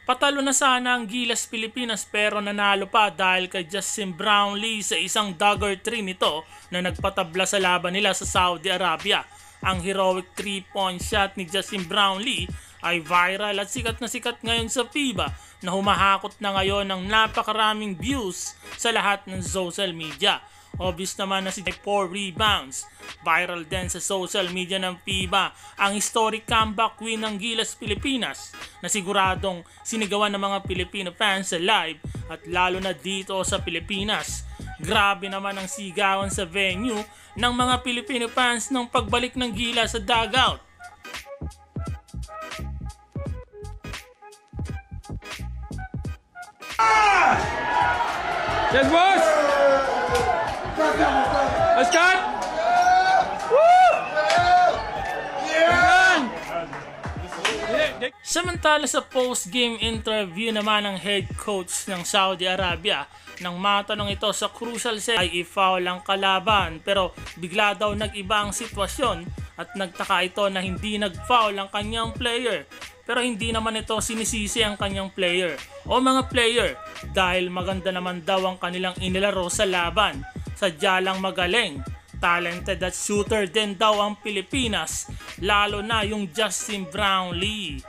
Patalo na sana ang Gilas Pilipinas pero nanalo pa dahil kay Justin Brownlee sa isang dagger 3 nito na nagpatabla sa laban nila sa Saudi Arabia. Ang heroic 3-point shot ni Justin Brownlee ay viral at sikat na sikat ngayon sa FIBA na humahakot na ngayon ng napakaraming views sa lahat ng social media. Obvious naman na si 4 rebounds. Viral din sa social media ng FIBA ang historic comeback win ng Gilas Pilipinas na siguradong sinigawan ng mga Filipino fans sa live at lalo na dito sa Pilipinas. Grabe naman ang sigawan sa venue ng mga Filipino fans ng pagbalik ng Gilas sa dugout. Yes, boss! Let's cut! Woo! Yeah! Samantala sa post-game interview naman ng head coach ng Saudi Arabia, nang matanong ito sa crucial set ay i-foul ang kalaban pero bigla daw nag-iba ang sitwasyon at nagtaka ito na hindi nag-foul ang kanyang player. Pero hindi naman ito sinisisi ang kanyang player o mga player dahil maganda naman daw ang kanilang inilaro sa laban. Sadya lang magaling, talented at shooter din daw ang Pilipinas, lalo na yung Justin Brownlee.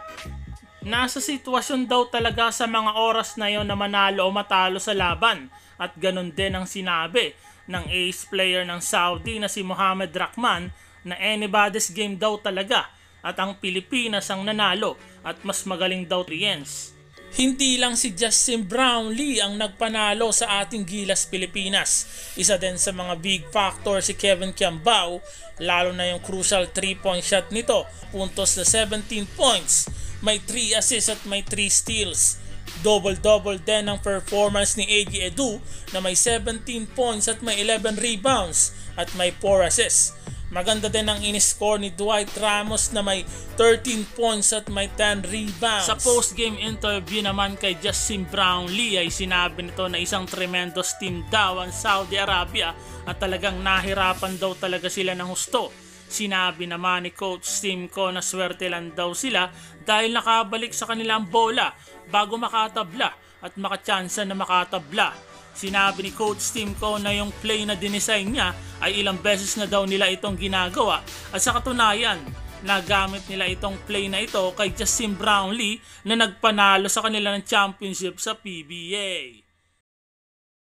Nasa sitwasyon daw talaga sa mga oras na yon na manalo o matalo sa laban at ganun din ang sinabi ng ace player ng Saudi na si Mohamed Rahman na anybody's game daw talaga at ang Pilipinas ang nanalo at mas magaling daw Riens. Hindi lang si Justin Brownlee ang nagpanalo sa ating Gilas Pilipinas. Isa din sa mga big factor si Kevin Kiambao, lalo na yung crucial 3-point shot nito. Puntos na 17 points, may 3 assists at may 3 steals. Double-double din ang performance ni AG Edu na may 17 points at may 11 rebounds at may 4 assists. Maganda din ang in-score ni Dwight Ramos na may 13 points at may 10 rebounds. Sa post-game interview naman kay Justin Brownlee ay sinabi nito na isang tremendous team daw ang Saudi Arabia at talagang nahirapan daw talaga sila ng husto. Sinabi naman ni Coach Timko na swerte lang daw sila dahil nakabalik sa kanilang bola bago makatabla at makatsansa na makatabla. Sinabi ni Coach Timko na yung play na dinesign niya ay ilang beses na daw nila itong ginagawa at sa katunayan, nagamit nila itong play na ito kay Justin Brownlee na nagpanalo sa kanila ng championship sa PBA.